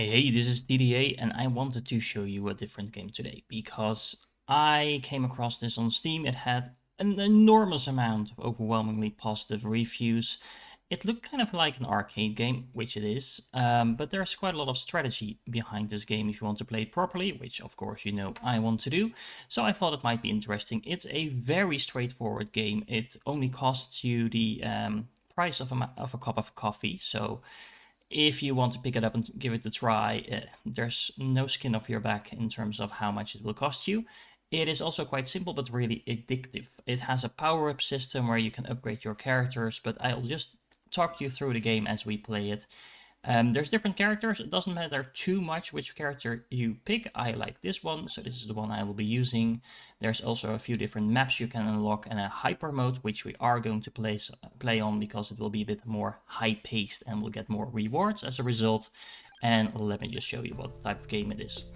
Hey, this is TDA and I wanted to show you a different game today because I came across this on Steam. It had an enormous amount of overwhelmingly positive reviews. It looked kind of like an arcade game, which it is, but there's quite a lot of strategy behind this game if you want to play it properly, which of course you know I want to do. So I thought it might be interesting. It's a very straightforward game. It only costs you the price of a cup of coffee, so if you want to pick it up and give it a try, there's no skin off your back in terms of how much it will cost you. It is also quite simple but really addictive. It has a power-up system where you can upgrade your characters, but I'll just talk you through the game as we play it. There's different characters. It doesn't matter too much which character you pick. I like this one, so this is the one I will be using. There's also a few different maps you can unlock and a hyper mode, which we are going to play on because it will be a bit more high-paced and we'll get more rewards as a result. And let me just show you what type of game it is.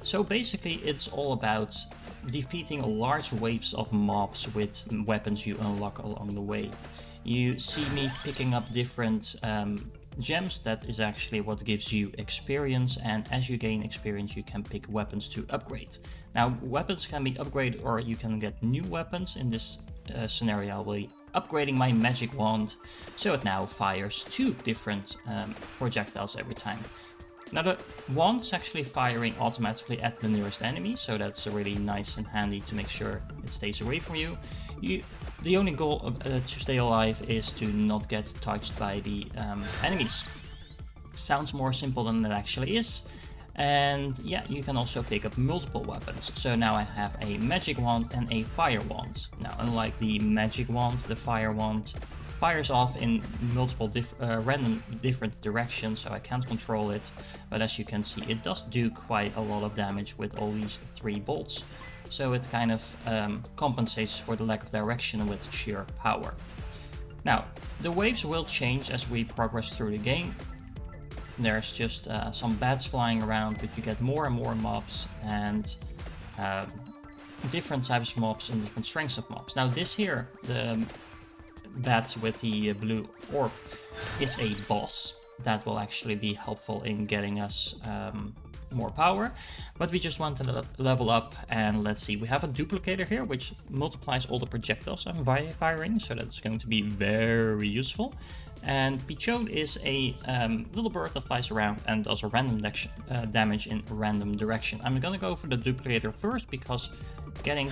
So basically it's all about defeating large waves of mobs with weapons you unlock along the way. You see me picking up different gems. That is actually what gives you experience, and as you gain experience you can pick weapons to upgrade. Now weapons can be upgraded or you can get new weapons. In this scenario I will be upgrading my magic wand, so it now fires 2 different projectiles every time. Now the wand's actually firing automatically at the nearest enemy, so that's really nice and handy to make sure it stays away from you. The only goal to stay alive is to not get touched by the enemies. Sounds more simple than it actually is. And yeah, you can also pick up multiple weapons. So now I have a magic wand and a fire wand. Now unlike the magic wand, the fire wand fires off in multiple random different directions, so I can't control it. But as you can see, it does do quite a lot of damage with all these 3 bolts. So it kind of compensates for the lack of direction with sheer power. Now, the waves will change as we progress through the game. There's just some bats flying around, but you get more and more mobs and different types of mobs and different strengths of mobs. Now this here, the bat with the blue orb, is a boss. That will actually be helpful in getting us more power, but we just want to level up. And let's see, we have a duplicator here which multiplies all the projectiles I'm firing, so that's going to be very useful. And Pichot is a little bird that flies around and does a random damage in random direction. I'm gonna go for the duplicator first because getting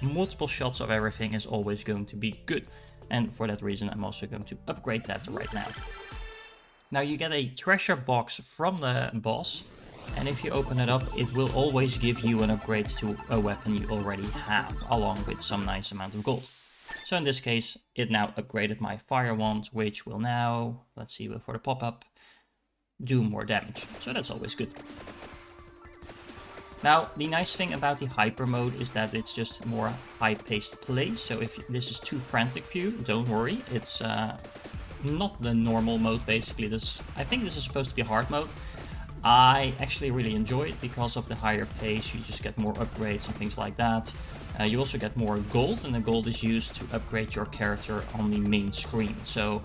multiple shots of everything is always going to be good, and for that reason I'm also going to upgrade that right now. Now you get a treasure box from the boss, and if you open it up, it will always give you an upgrade to a weapon you already have, along with some nice amount of gold. So in this case, it now upgraded my fire wand, which will now, let's see, for the pop-up, do more damage. So that's always good. Now, the nice thing about the hyper mode is that it's just more high-paced play. So if this is too frantic for you, don't worry. It's not the normal mode, basically. I think this is supposed to be hard mode. I actually really enjoy it because of the higher pace. You just get more upgrades and things like that. You also get more gold, and the gold is used to upgrade your character on the main screen. So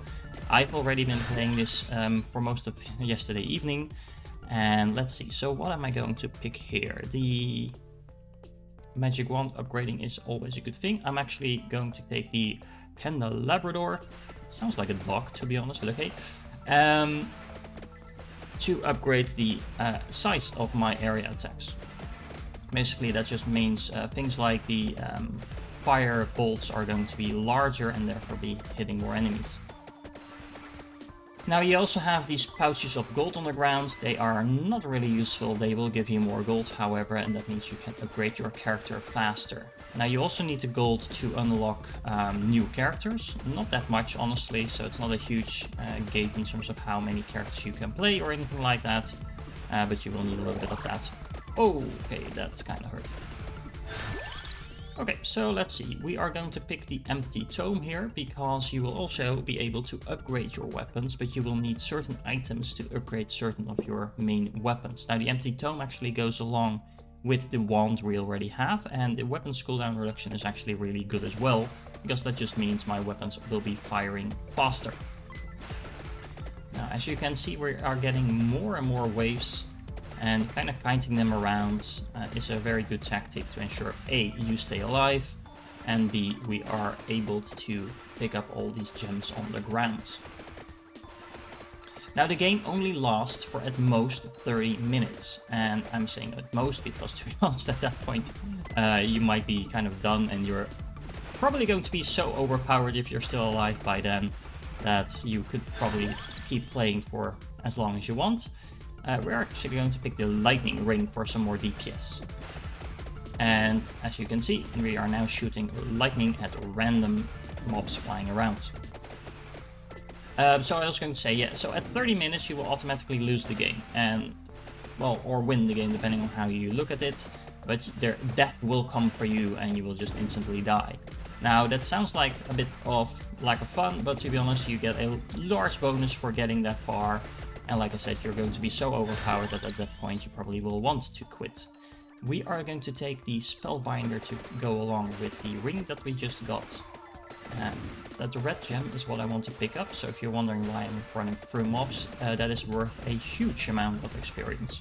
I've already been playing this for most of yesterday evening. And let's see, so what am I going to pick here? The magic wand upgrading is always a good thing. I'm actually going to take the candelabrador. Sounds like a dog, to be honest, but okay. To upgrade the size of my area attacks. Basically that just means things like the fire bolts are going to be larger and therefore be hitting more enemies. Now you also have these pouches of gold on the ground. They are not really useful. They will give you more gold, however, and that means you can upgrade your character faster. Now you also need the gold to unlock new characters. Not that much, honestly, so it's not a huge gate in terms of how many characters you can play or anything like that, but you will need a little bit of that. Oh, okay, that's kind of hurt. Okay, so let's see. We are going to pick the empty tome here because you will also be able to upgrade your weapons, but you will need certain items to upgrade certain of your main weapons. Now the empty tome actually goes along with the wand we already have, and the weapons cooldown reduction is actually really good as well, because that just means my weapons will be firing faster. Now, as you can see, we are getting more and more waves, and kind of kiting them around is a very good tactic to ensure A, you stay alive, and B, we are able to pick up all these gems on the ground. Now the game only lasts for at most 30 minutes, and I'm saying at most because to be honest at that point you might be kind of done, and you're probably going to be so overpowered if you're still alive by then that you could probably keep playing for as long as you want. We're actually going to pick the lightning ring for some more DPS. And as you can see, we are now shooting lightning at random mobs flying around. So I was going to say, yeah, so at 30 minutes you will automatically lose the game, and, well, or win the game depending on how you look at it, but death will come for you and you will just instantly die. Now that sounds like a bit of lack of fun, but to be honest you get a large bonus for getting that far, and like I said, you're going to be so overpowered that at that point you probably will want to quit. We are going to take the Spellbinder to go along with the ring that we just got. That red gem is what I want to pick up, so if you're wondering why I'm running through mobs, that is worth a huge amount of experience.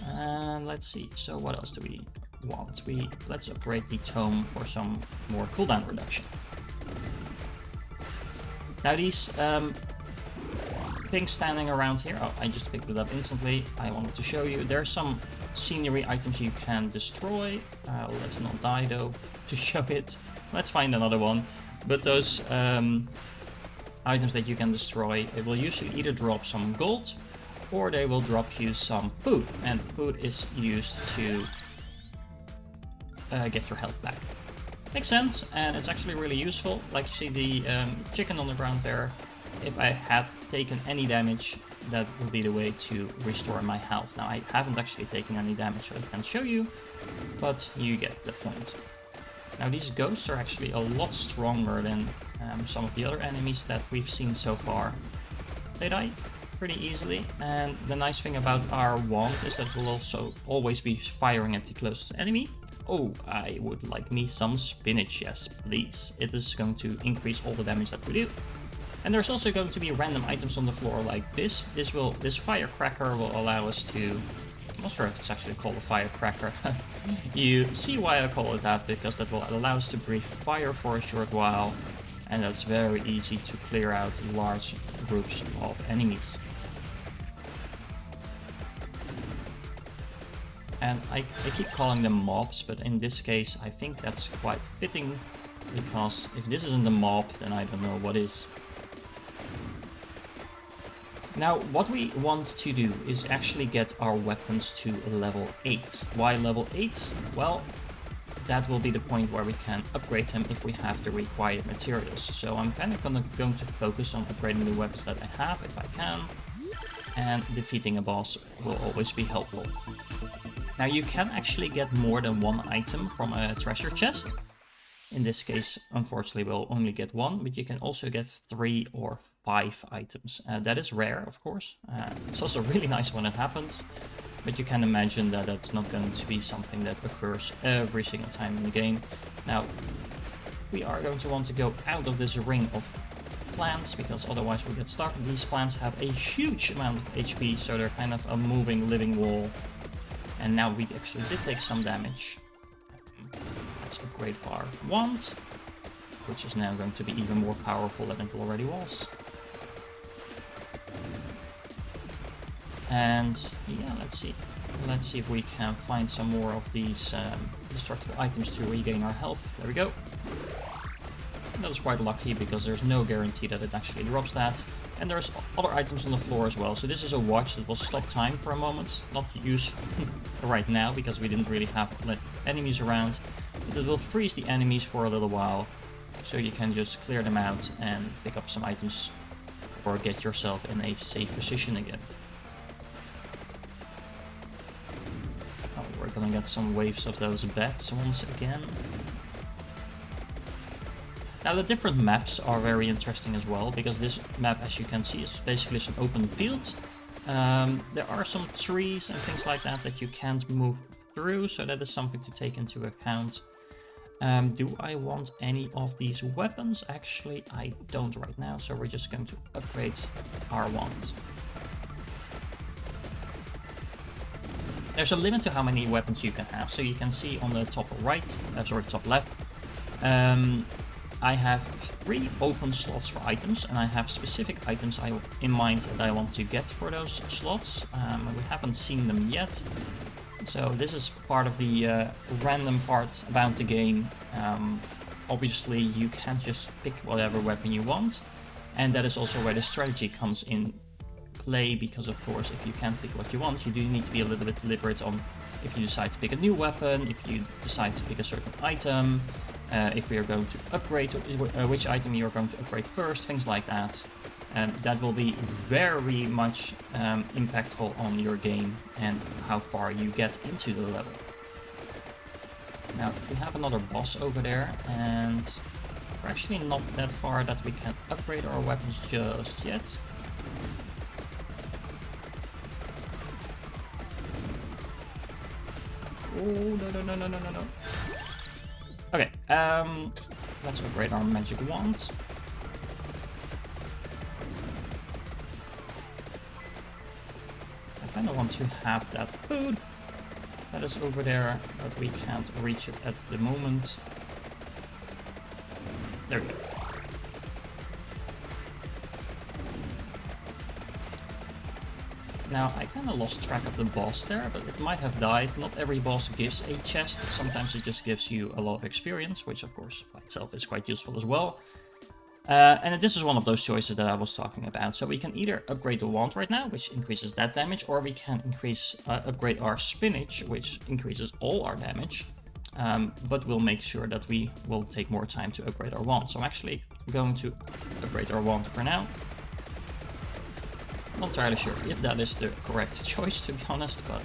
And let's see, so what else do we want? Let's upgrade the tome for some more cooldown reduction. Now these things standing around here, oh, I just picked it up instantly. I wanted to show you, there's some scenery items you can destroy. Let's not die though to show it. Let's find another one. But those items that you can destroy, it will usually either drop some gold or they will drop you some food. And food is used to get your health back. Makes sense, and it's actually really useful. Like you see the chicken on the ground there. If I had taken any damage, that would be the way to restore my health. Now I haven't actually taken any damage, so I can't show you, but you get the point. Now these ghosts are actually a lot stronger than some of the other enemies that we've seen so far. They die pretty easily, and the nice thing about our wand is that we'll also always be firing at the closest enemy. Oh, I would like me some spinach, yes please. It is going to increase all the damage that we do. And there's also going to be random items on the floor like this. This firecracker will allow us to... I'm not sure if it's actually called a firecracker. You see why I call it that, because that will allow us to breathe fire for a short while. And that's very easy to clear out large groups of enemies. And I keep calling them mobs, but in this case I think that's quite fitting, because if this isn't a mob, then I don't know what is. Now, what we want to do is actually get our weapons to level 8. Why level 8? Well, that will be the point where we can upgrade them if we have the required materials. So I'm kind of going to focus on upgrading the weapons that I have, if I can. And defeating a boss will always be helpful. Now, you can actually get more than one item from a treasure chest. In this case, unfortunately, we'll only get one, but you can also get 3 or 5 items. That is rare, of course. It's also really nice when it happens, but you can imagine that that's not going to be something that occurs every single time in the game. Now, we are going to want to go out of this ring of plants, because otherwise we'll get stuck. These plants have a huge amount of HP, so they're kind of a moving, living wall. And now we actually did take some damage. Let's upgrade our wand, which is now going to be even more powerful than it already was. And yeah, let's see if we can find some more of these destructible items to regain our health. There we go. That was quite lucky, because there's no guarantee that it actually drops that. And there's other items on the floor as well. So this is a watch that will stop time for a moment. Not used right now, because we didn't really have enemies around. But it will freeze the enemies for a little while, so you can just clear them out and pick up some items, or get yourself in a safe position again. Oh, we're gonna get some waves of those bats once again. Now, the different maps are very interesting as well, because this map, as you can see, is basically some open fields. There are some trees and things like that that you can't move through, so that is something to take into account. Do I want any of these weapons? Actually, I don't right now, so we're just going to upgrade our wand. There's a limit to how many weapons you can have, so you can see on the top right, top left, I have 3 open slots for items, and I have specific items in mind that I want to get for those slots. We haven't seen them yet, so this is part of the random part about the game. Obviously, you can't just pick whatever weapon you want, and that is also where the strategy comes in play, because of course if you can't pick what you want, you do need to be a little bit deliberate on if you decide to pick a new weapon, if you decide to pick a certain item, if we are going to upgrade, which item you're going to upgrade first, things like that. That will be very much impactful on your game and how far you get into the level. Now we have another boss over there, and we're actually not that far that we can upgrade our weapons just yet. Oh, no. Okay, let's upgrade our magic wand. I kind of want to have that food that is over there, but we can't reach it at the moment. There we go. Now, I kind of lost track of the boss there, but it might have died. Not every boss gives a chest. Sometimes it just gives you a lot of experience, which of course by itself is quite useful as well. And this is one of those choices that I was talking about. So we can either upgrade the wand right now, which increases that damage, or we can upgrade our spinach, which increases all our damage. But we'll make sure that we will take more time to upgrade our wand. So I'm actually going to upgrade our wand for now. Not entirely sure if that is the correct choice, to be honest, but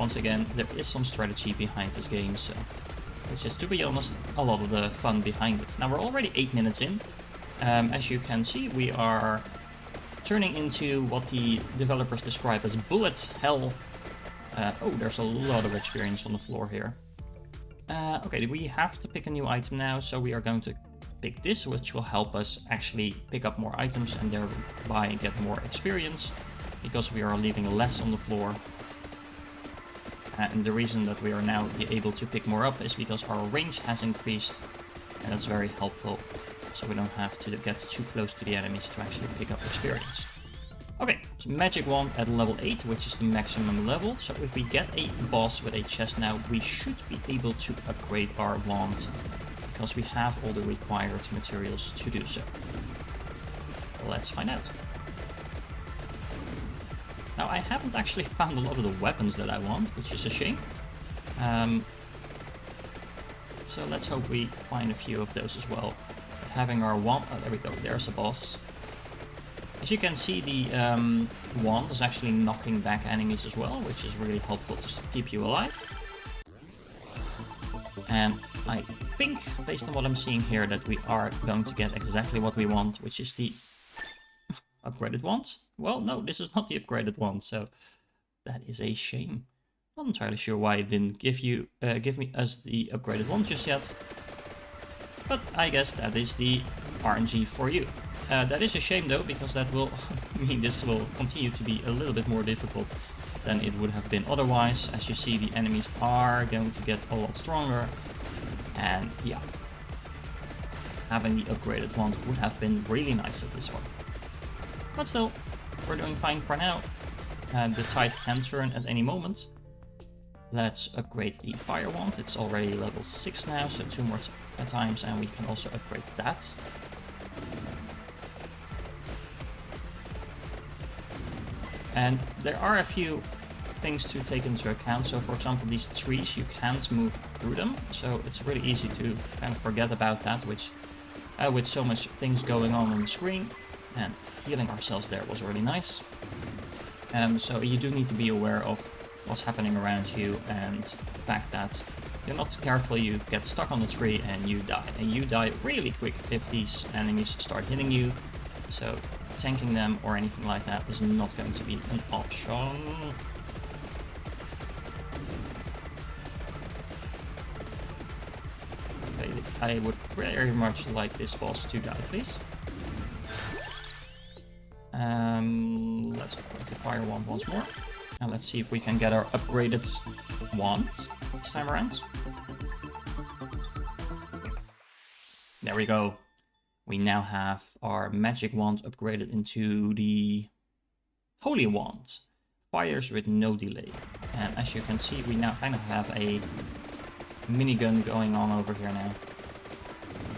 once again, there is some strategy behind this game, so it's just, to be honest, a lot of the fun behind it. Now we're already 8 minutes in. As you can see, we are turning into what the developers describe as bullet hell. Oh, there's a lot of experience on the floor here. Okay, we have to pick a new item now, so we are going to pick this, which will help us actually pick up more items and thereby get more experience, because we are leaving less on the floor. And the reason that we are now able to pick more up is because our range has increased, and that's very helpful, so we don't have to get too close to the enemies to actually pick up experience. Okay, so magic wand at level 8, which is the maximum level, so if we get a boss with a chest now, we should be able to upgrade our wand, because we have all the required materials to do so. Let's find out. Now, I haven't actually found a lot of the weapons that I want, which is a shame. So let's hope we find a few of those as well. Having our wand, oh, there we go, there's a boss. As you can see, the wand is actually knocking back enemies as well, which is really helpful to keep you alive. And I think, based on what I'm seeing here, that we are going to get exactly what we want, which is the upgraded wand. Well, no, this is not the upgraded wand, so that is a shame. Not entirely sure why it didn't give us the upgraded wand just yet, but I guess that is the RNG for you. That is a shame though, because that will mean this will continue to be a little bit more difficult than it would have been otherwise. As you see, the enemies are going to get a lot stronger, and yeah, having the upgraded wand would have been really nice at this point. But still, we're doing fine for now. The tide can turn at any moment. Let's upgrade the fire wand. It's already level 6 now, so 2 more times, and we can also upgrade that. And there are a few things to take into account. So for example, these trees, you can't move through them, so it's really easy to kind of forget about that, which with so much things going on the screen, and healing ourselves there was really nice. So you do need to be aware of what's happening around you, and the fact that if you're not careful, you get stuck on the tree and you die. And you die really quick if these enemies start hitting you, so tanking them or anything like that is not going to be an option. I would very much like this boss to die, please. Let's upgrade the fire wand once more. And let's see if we can get our upgraded wand this time around. There we go. We now have our magic wand upgraded into the holy wand. Fires with no delay. And as you can see, we now kind of have a minigun going on over here now.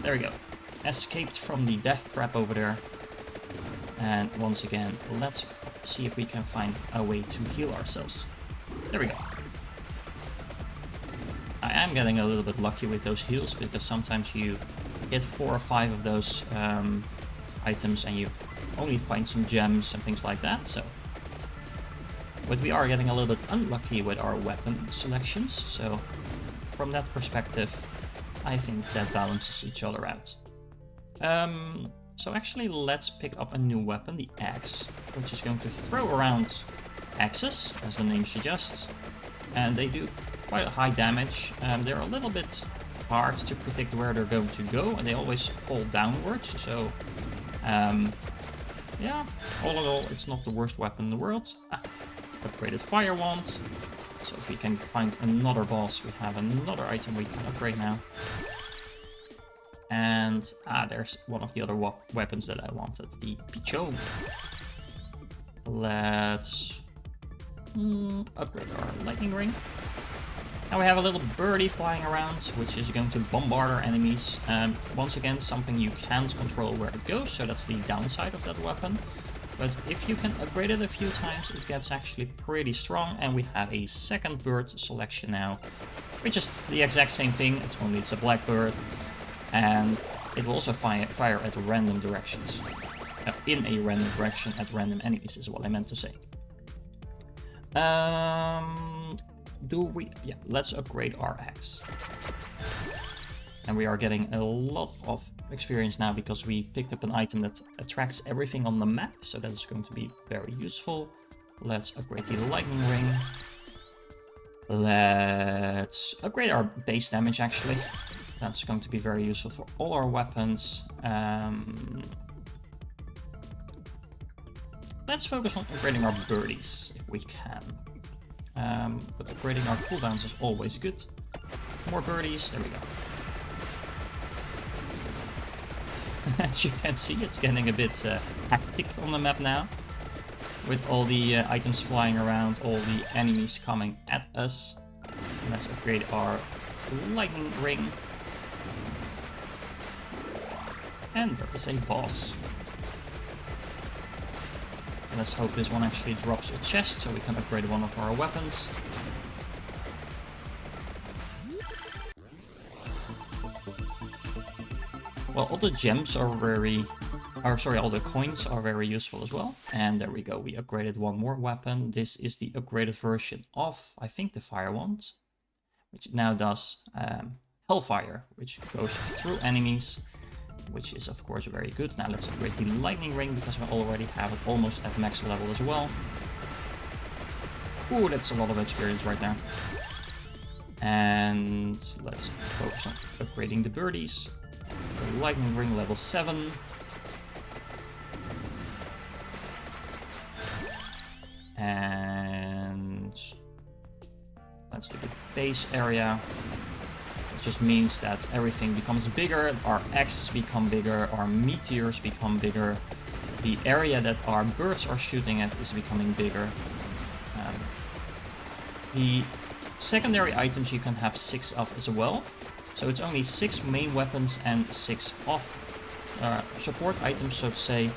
There we go. Escaped from the death trap over there. And once again, let's see if we can find a way to heal ourselves. There we go. I am getting a little bit lucky with those heals, because sometimes you get 4 or 5 of those items and you only find some gems and things like that. So, but we are getting a little bit unlucky with our weapon selections. So from that perspective, I think that balances each other out. So actually, let's pick up a new weapon, the axe, which is going to throw around axes, as the name suggests. And they do quite a high damage. They're a little bit hard to predict where they're going to go, and they always fall downwards. So, yeah, all in all, it's not the worst weapon in the world. Upgraded fire wand. So if we can find another boss, we have another item we can upgrade now. And there's one of the other weapons that I wanted, the Pichon. Let's upgrade our lightning ring. Now we have a little birdie flying around, which is going to bombard our enemies. Once again, something you can't control where it goes, so that's the downside of that weapon. But if you can upgrade it a few times, it gets actually pretty strong. And we have a second bird selection now, which is the exact same thing, only it's a black bird. And it will also fire at random directions. In a random direction at random enemies is what I meant to say. Yeah, let's upgrade our axe. And we are getting a lot of experience now because we picked up an item that attracts everything on the map. So that is going to be very useful. Let's upgrade the lightning ring. Let's upgrade our base damage actually. That's going to be very useful for all our weapons. Let's focus on upgrading our birdies if we can. But upgrading our cooldowns is always good. More birdies, there we go. As you can see, it's getting a bit hectic on the map now. With all the items flying around, all the enemies coming at us. Let's upgrade our lightning ring. And there is a boss. Let's hope this one actually drops a chest so we can upgrade one of our weapons. Well, all the gems are all the coins are very useful as well. And there we go, we upgraded one more weapon. This is the upgraded version of, I think, the fire wand, which now does hellfire, which goes through enemies, which is of course very good. Now let's upgrade the lightning ring because we already have it almost at max level as well. Ooh, that's a lot of experience right now. And let's focus on upgrading the birdies. The lightning ring level 7. And let's do the base area. It just means that everything becomes bigger, our axes become bigger, our meteors become bigger, the area that our birds are shooting at is becoming bigger. The secondary items you can have 6 of as well, so it's only 6 main weapons and 6 off support items, so to say.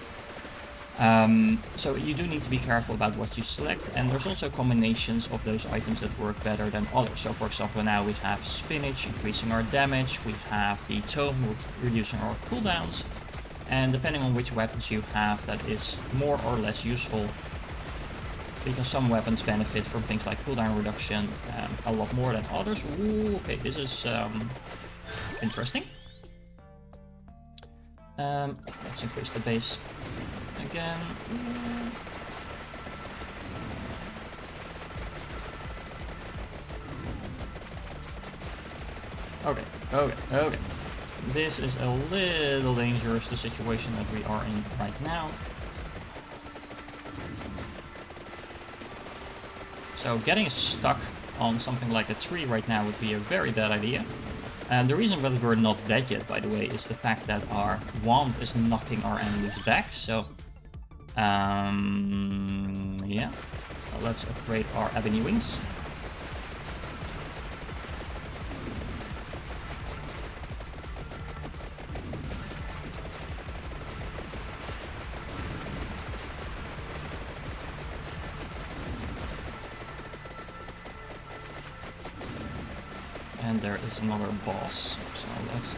So you do need to be careful about what you select, and there's also combinations of those items that work better than others. So for example, now we have spinach increasing our damage, we have the tome reducing our cooldowns, and depending on which weapons you have, that is more or less useful, because some weapons benefit from things like cooldown reduction a lot more than others. Ooh, okay, this is interesting. Let's increase the base again. Okay. This is a little dangerous, the situation that we are in right now. So getting stuck on something like a tree right now would be a very bad idea. And the reason that we're not dead yet, by the way, is the fact that our wand is knocking our enemies back. So, yeah. So let's upgrade our ebony wings. And there is another boss. So let's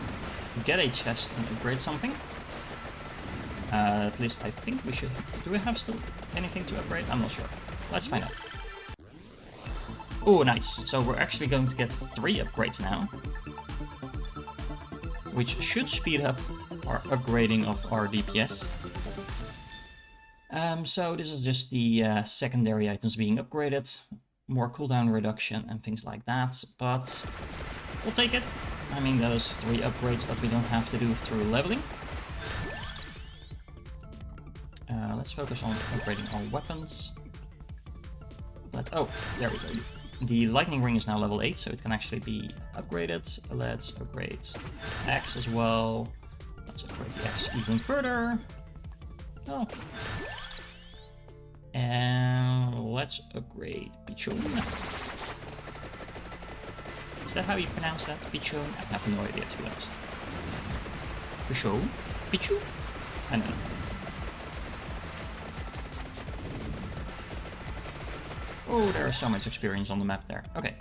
get a chest and upgrade something. At least I think we should. Do we have still anything to upgrade? I'm not sure. Let's find out. Oh, nice. So we're actually going to get 3 upgrades now, which should speed up our upgrading of our DPS. So this is just the secondary items being upgraded. More cooldown reduction and things like that, but we'll take it. I mean, those 3 upgrades that we don't have to do through leveling. Let's focus on upgrading our weapons. Oh, there we go. The lightning ring is now level 8, so it can actually be upgraded. Let's upgrade Axe as well. Let's upgrade the Axe even further. Oh. And let's upgrade Pichon. Is that how you pronounce that? Pichon? I have no idea, to be honest. Pichon? Pichu? I don't know. Oh, there is so much experience on the map there. Okay.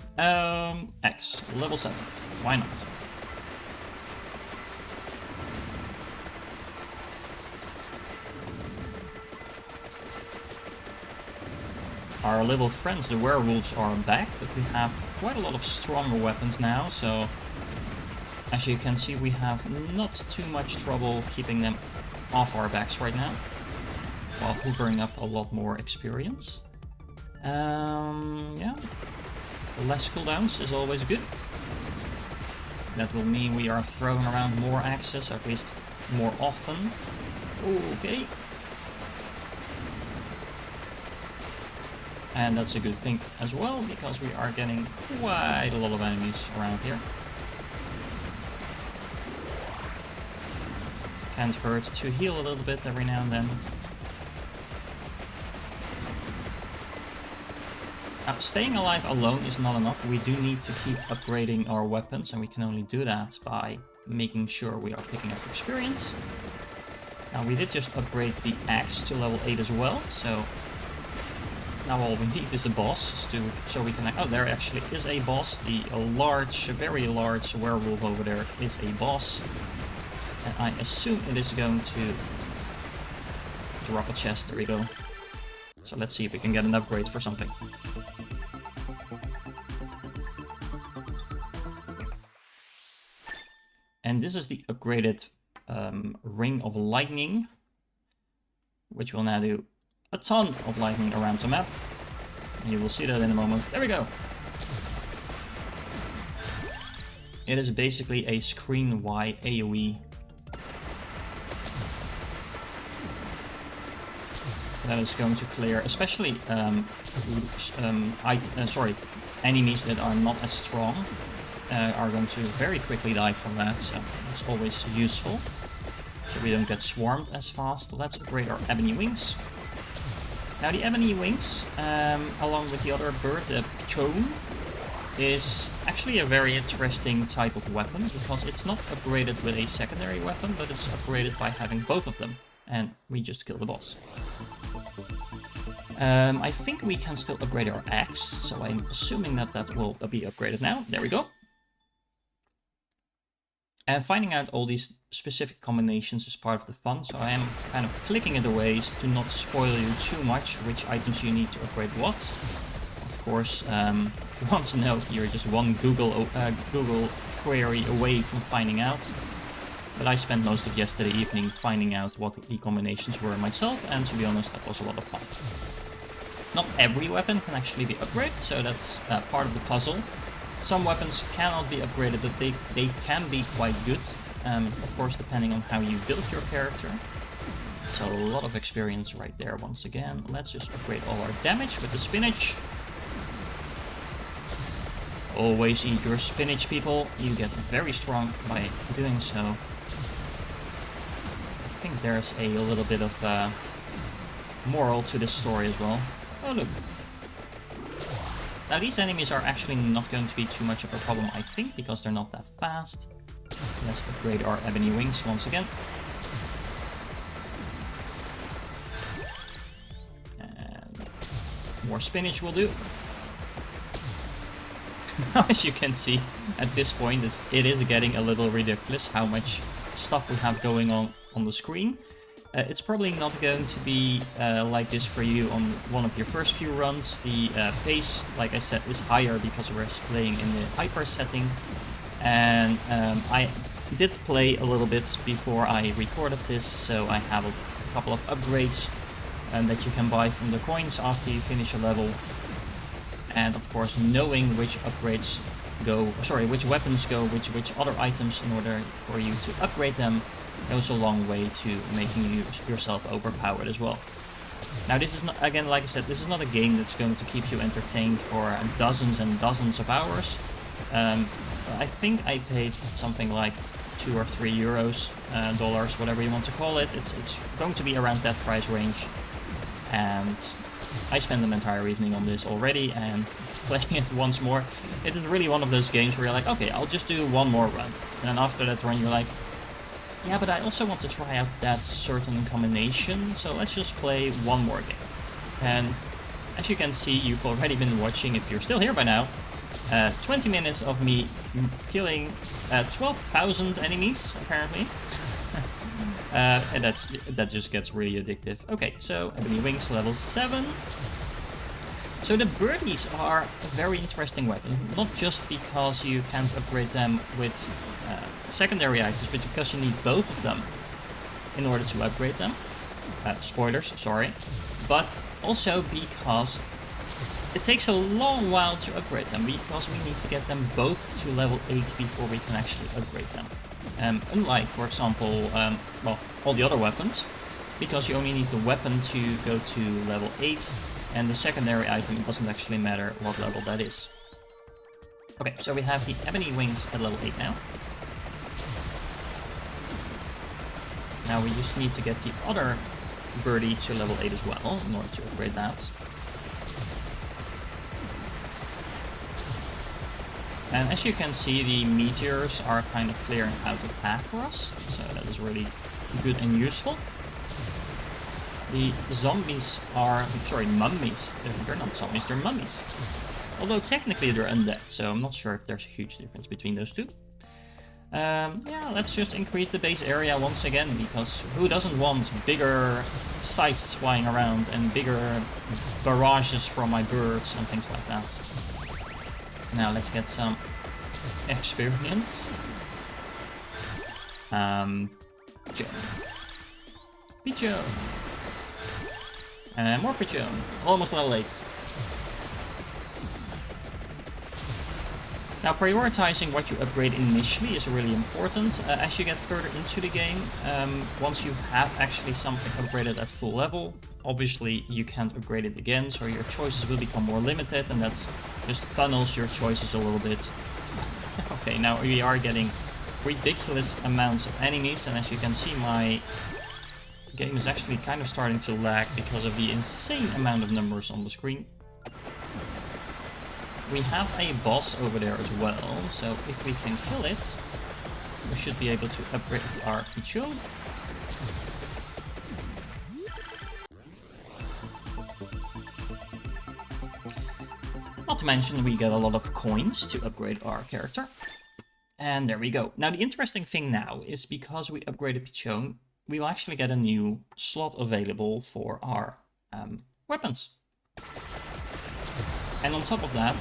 X, level 7. Why not? Our little friends, the werewolves, are back, but we have quite a lot of stronger weapons now, so as you can see, we have not too much trouble keeping them off our backs right now, while hoovering up a lot more experience. Yeah, less cooldowns is always good. That will mean we are throwing around more axes, at least more often. Okay. And that's a good thing as well, because we are getting quite a lot of enemies around here. Can't hurt to heal a little bit every now and then. Now, staying alive alone is not enough. We do need to keep upgrading our weapons, and we can only do that by making sure we are picking up experience. Now, we did just upgrade the axe to level 8 as well, so now all we need is a boss, so we can... Oh, there actually is a boss. The large, very large werewolf over there is a boss. And I assume it is going to drop a chest. There we go. So let's see if we can get an upgrade for something. And this is the upgraded Ring of Lightning, which will now do a ton of lightning around the map. And you will see that in a moment. There we go. It is basically a screen-wide AoE. That is going to clear, especially enemies that are not as strong are going to very quickly die from that, so that's always useful. So we don't get swarmed as fast. Let's upgrade our ebony wings. Now the ebony wings, along with the other bird, the Pichon, is actually a very interesting type of weapon, because it's not upgraded with a secondary weapon, but it's upgraded by having both of them. And we just killed the boss. I think we can still upgrade our axe, so I'm assuming that that will be upgraded now. There we go. And finding out all these specific combinations is part of the fun, so I am kind of clicking it away to not spoil you too much which items you need to upgrade what. Of course, if you want to know, you're just one Google query away from finding out. But I spent most of yesterday evening finding out what the combinations were myself, and to be honest, that was a lot of fun. Not every weapon can actually be upgraded, so that's part of the puzzle. Some weapons cannot be upgraded, but they can be quite good. of course depending on how you build your character. It's a lot of experience right there once again. Let's just upgrade all our damage with the spinach. Always eat your spinach, people. You get very strong by doing so. I think there's a little bit of moral to this story as well. Oh, look. Now, these enemies are actually not going to be too much of a problem, I think, because they're not that fast. Let's upgrade our ebony wings once again. And more spinach will do. As you can see, at this point, it is getting a little ridiculous how much stuff we have going on the screen. It's probably not going to be like this for you on one of your first few runs. The pace, like I said, is higher because we're playing in the hyper setting. And I did play a little bit before I recorded this, so I have a couple of upgrades that you can buy from the coins after you finish a level. And of course, knowing which upgrades go, which weapons go, which other items in order for you to upgrade them, goes a long way to making yourself overpowered as well. Now, this is not, again, like I said, this is not a game that's going to keep you entertained for dozens and dozens of hours. I think I paid something like €2 or €3, dollars, whatever you want to call it. It's going to be around that price range, and I spent an entire evening on this already, and playing it once more, it is really one of those games where you're like, okay, I'll just do one more run. And then after that run, you're like, yeah, but I also want to try out that certain combination, so let's just play one more game. And as you can see, you've already been watching, if you're still here by now, 20 minutes of me killing 12,000 enemies, apparently. And that just gets really addictive. Okay, so ebony wings level 7. So the birdies are a very interesting weapon, not just because you can't upgrade them with secondary items, but because you need both of them in order to upgrade them. Spoilers, sorry. But also because it takes a long while to upgrade them, because we need to get them both to level 8 before we can actually upgrade them. Unlike, for example, well, all the other weapons, because you only need the weapon to go to level 8, and the secondary item, it doesn't actually matter what level that is. Okay, so we have the ebony wings at level 8 now. Now we just need to get the other birdie to level 8 as well, in order to upgrade that. And as you can see, the meteors are kind of clearing out the path for us, so that is really good and useful. The zombies are, sorry, mummies. They're not zombies, they're mummies. Although technically they're undead, so I'm not sure if there's a huge difference between those two. Yeah, let's just increase the base area once again, because who doesn't want bigger scythes flying around and bigger barrages from my birds and things like that. Now let's get some experience. Pigeon. And more pigeon. Almost level 8. Now, prioritizing what you upgrade initially is really important. As you get further into the game, once you have actually something upgraded at full level, obviously you can't upgrade it again, so your choices will become more limited, and that just funnels your choices a little bit. Okay, now we are getting ridiculous amounts of enemies, and as you can see, my game is actually kind of starting to lag because of the insane amount of numbers on the screen. We have a boss over there as well, so if we can kill it, we should be able to upgrade our Pichu. Not to mention, we get a lot of coins to upgrade our character. And there we go. Now, the interesting thing now is because we upgraded Pichu, we will actually get a new slot available for our weapons. And on top of that,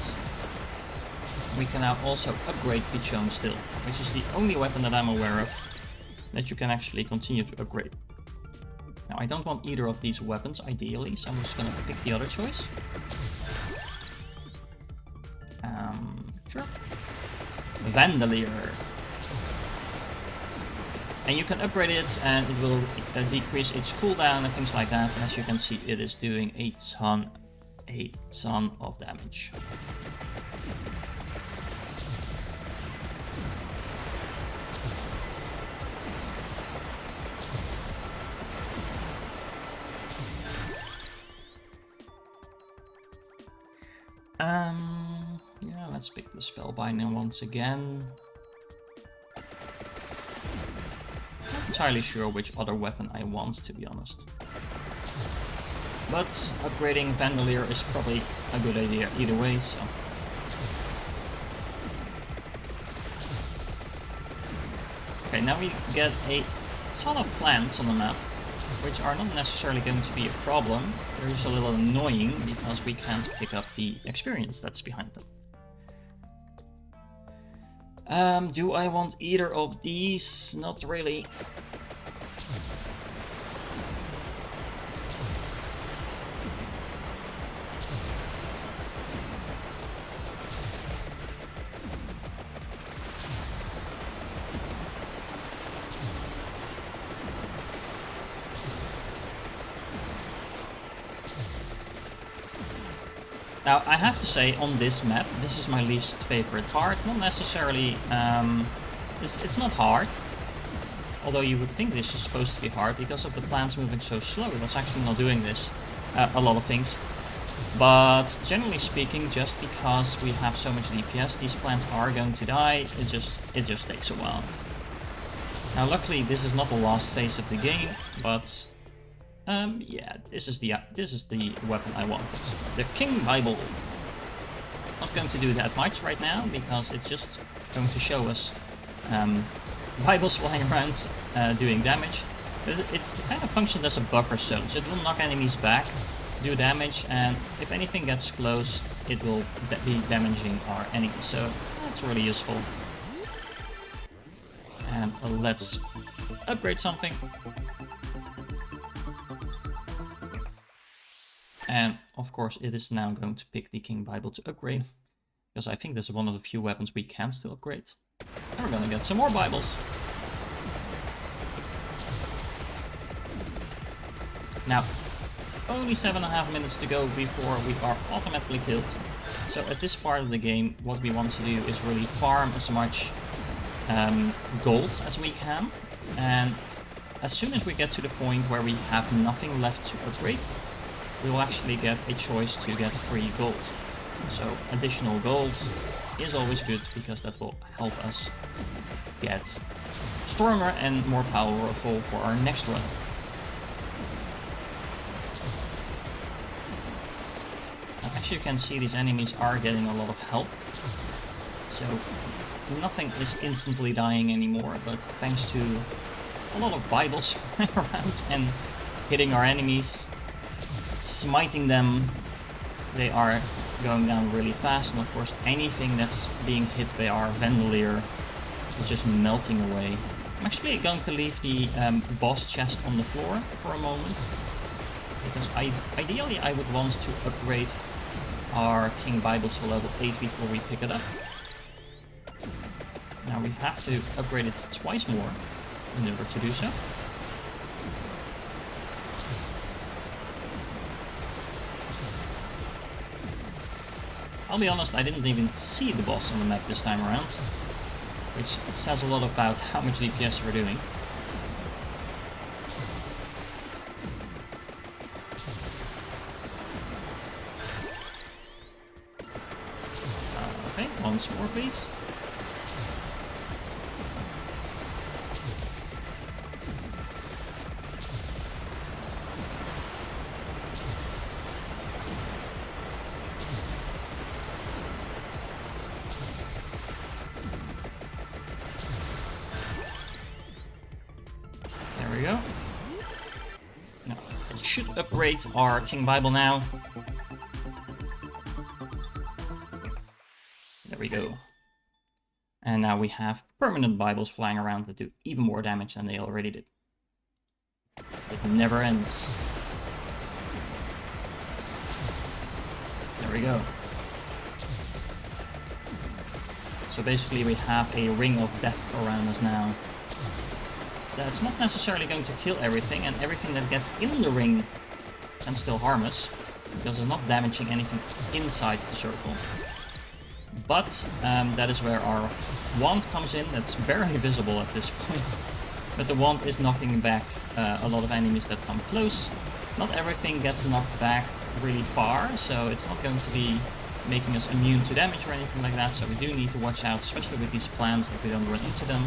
we can now also upgrade Pichu still, which is the only weapon that I'm aware of that you can actually continue to upgrade. Now, I don't want either of these weapons, ideally, so I'm just going to pick the other choice. Sure. Vandalier. And you can upgrade it and it will decrease its cooldown and things like that. And as you can see, it is doing a ton of damage. Yeah, let's pick the Spellbinding once again. Not entirely sure which other weapon I want, to be honest. But upgrading Vandalier is probably a good idea either way, so... Okay, now we get a ton of plants on the map, which are not necessarily going to be a problem. They're just a little annoying because we can't pick up the experience that's behind them. Do I want either of these? Not really. Now, I have to say, on this map, this is my least favorite part. Not necessarily, it's not hard. Although you would think this is supposed to be hard because of the plants moving so slow. That's actually not doing this, a lot of things. But generally speaking, just because we have so much DPS, these plants are going to die. It just takes a while. Now, luckily, this is not the last phase of the game, but... yeah, this is the weapon I wanted. The King Bible. Not going to do that much right now because it's just going to show us Bibles flying around doing damage. It kind of functions as a buffer zone, so it will knock enemies back, do damage, and if anything gets close, it will be damaging our enemies. So that's really useful. And let's upgrade something. And of course it is now going to pick the King Bible to upgrade, because I think this is one of the few weapons we can still upgrade. And we're gonna get some more Bibles. Now, only 7.5 minutes to go before we are automatically killed. So at this part of the game, what we want to do is really farm as much gold as we can. And as soon as we get to the point where we have nothing left to upgrade, we will actually get a choice to get free gold. So additional gold is always good because that will help us get stronger and more powerful for our next run. Now, as you can see, these enemies are getting a lot of help. So nothing is instantly dying anymore, but thanks to a lot of Bibles around and hitting our enemies, smiting them, they are going down really fast, and of course anything that's being hit by our Vandalier is just melting away. I'm actually going to leave the boss chest on the floor for a moment, because ideally I would want to upgrade our King Bible to level 8 before we pick it up. Now we have to upgrade it twice more in order to do so. I'll be honest, I didn't even see the boss on the map this time around, which says a lot about how much DPS we're doing. Okay, once more please. There we go. Now, I should upgrade our King Bible now. There we go. And now we have permanent Bibles flying around that do even more damage than they already did. It never ends. There we go. So basically we have a ring of death around us now. That's not necessarily going to kill everything, and everything that gets in the ring can still harm us, because it's not damaging anything inside the circle. But that is where our wand comes in. That's barely visible at this point. But the wand is knocking back a lot of enemies that come close. Not everything gets knocked back really far, so it's not going to be making us immune to damage or anything like that. So we do need to watch out, especially with these plants, that we don't run into them.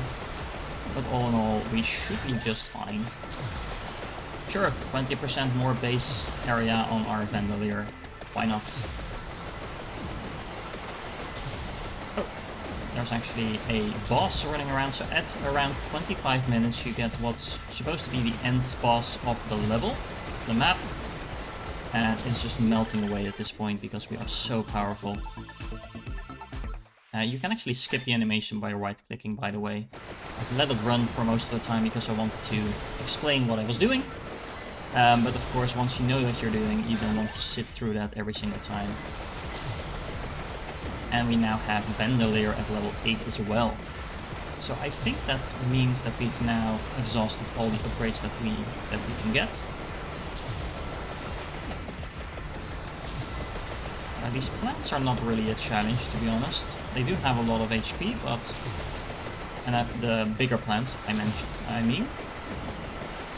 But all in all, we should be just fine. Sure, 20% more base area on our Vandalier. Why not? Oh, there's actually a boss running around. So at around 25 minutes you get what's supposed to be the end boss of the level, the map. And it's just melting away at this point because we are so powerful. You can actually skip the animation by right-clicking, by the way. I've let it run for most of the time because I wanted to explain what I was doing. But of course, once you know what you're doing, you don't want to sit through that every single time. And we now have Vandalier at level 8 as well. So I think that means that we've now exhausted all the upgrades that we can get. These plants are not really a challenge, to be honest. They do have a lot of HP, but... And the bigger plants, I mean.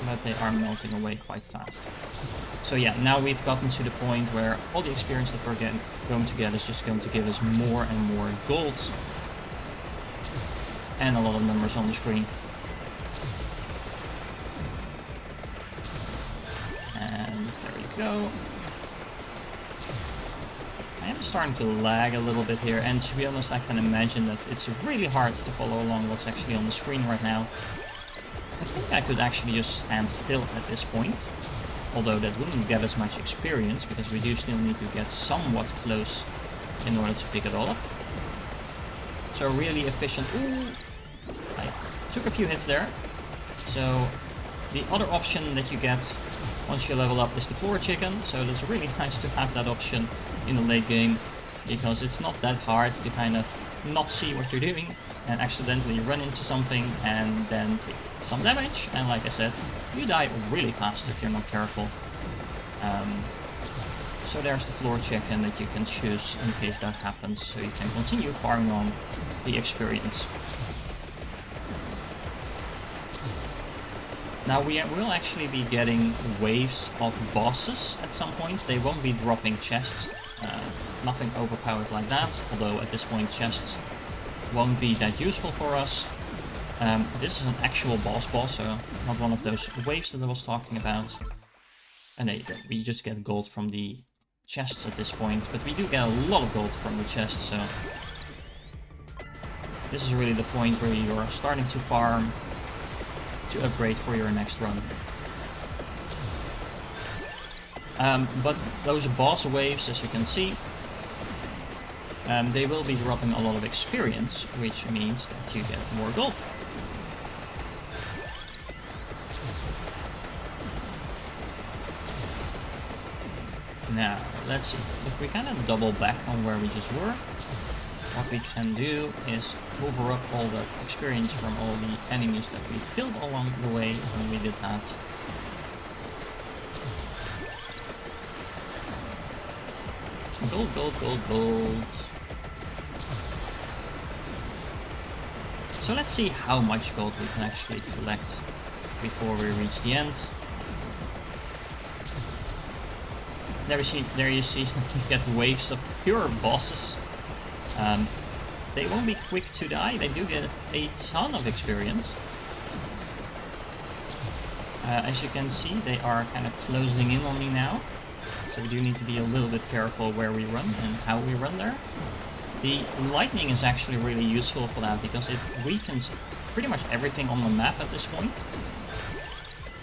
But they are melting away quite fast. So yeah, now we've gotten to the point where all the experience that we're going to get is just going to give us more and more golds. And a lot of numbers on the screen. And there we go. I am starting to lag a little bit here, and to be honest, I can imagine that it's really hard to follow along what's actually on the screen right now. I think I could actually just stand still at this point, although that wouldn't get us much experience, because we do still need to get somewhat close in order to pick it all up. So really efficient. Ooh, I took a few hits there. So the other option that you get once you level up is the floor chicken, so it's really nice to have that option in the late game, because it's not that hard to kind of not see what you're doing and accidentally run into something and then take some damage, and like I said, you die really fast if you're not careful. So there's the floor chicken that you can choose in case that happens, so you can continue farming on the experience. Now we will actually be getting waves of bosses at some point. They won't be dropping chests, nothing overpowered like that, although at this point chests won't be that useful for us. This is an actual boss, so not one of those waves that I was talking about. And there you go, we just get gold from the chests at this point, but we do get a lot of gold from the chests, so this is really the point where you're starting to farm to upgrade for your next run. But those boss waves, as you can see, they will be dropping a lot of experience, which means that you get more gold. Now, let's see, if we kind of double back on where we just were, what we can do is hoover up all the experience from all the enemies that we killed along the way when we did that. Gold, gold, gold, gold. So let's see how much gold we can actually collect before we reach the end. There you see, you get waves of pure bosses. They won't be quick to die, they do get a ton of experience. As you can see, they are kind of closing in on me now. So we do need to be a little bit careful where we run and how we run there. The lightning is actually really useful for that, because it weakens pretty much everything on the map at this point.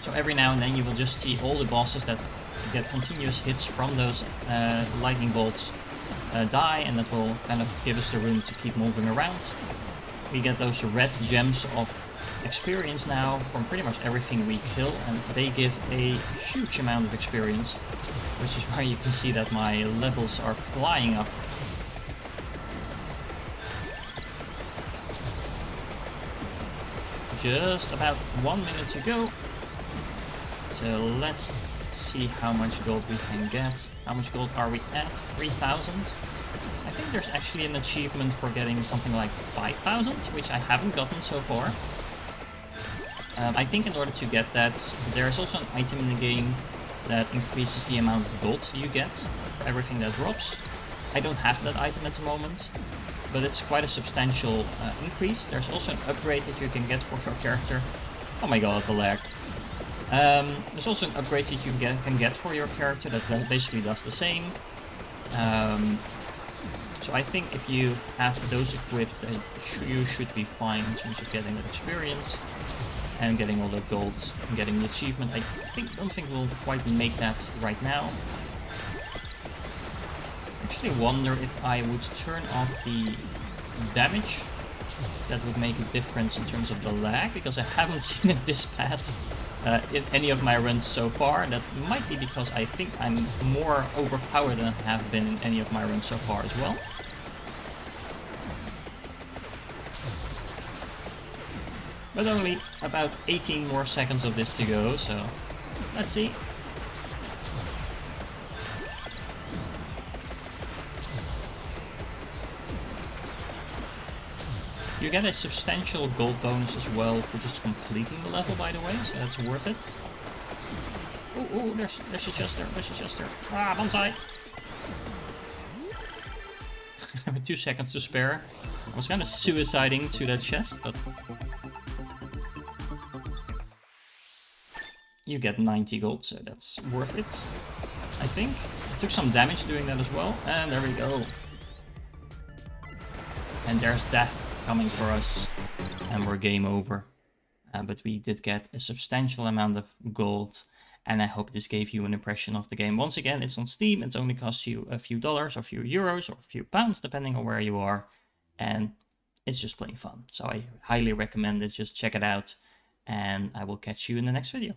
So every now and then you will just see all the bosses that get continuous hits from those lightning bolts die, and that will kind of give us the room to keep moving around. We get those red gems of experience now from pretty much everything we kill, and they give a huge amount of experience, which is why you can see that my levels are flying up. just about 1 minute to go. So let's see how much gold we can get. How much gold are we at? 3,000. I think there's actually an achievement for getting something like 5,000, which I haven't gotten so far. I think in order to get that, there's also an item in the game that increases the amount of gold you get for everything that drops. I don't have that item at the moment, but it's quite a substantial increase. There's also an upgrade that you can get for your character. Oh my god, the lag. There's also an upgrade that you can get for your character that basically does the same. So I think if you have those equipped, you should be fine in terms of getting that experience and getting all that gold and getting the achievement. I don't think we'll quite make that right now. I actually wonder if I would turn off the damage. That would make a difference in terms of the lag, because I haven't seen it this bad in any of my runs so far. That might be because I think I'm more overpowered than I have been in any of my runs so far as well. But only about 18 more seconds of this to go, so let's see. You get a substantial gold bonus as well for just completing the level, by the way, so that's worth it. Oh, there's a chest there, there's a chest there. Ah, bonsai! 2 seconds to spare. I was kind of suiciding to that chest, but you get 90 gold, so that's worth it, I think. I took some damage doing that as well, and there we go. And there's death coming for us, and we're game over. But we did get a substantial amount of gold, and I hope this gave you an impression of the game. Once again, it's on Steam. It only costs you a few dollars, or a few euros, or a few pounds, depending on where you are. And it's just plain fun. So I highly recommend it. Just check it out, and I will catch you in the next video.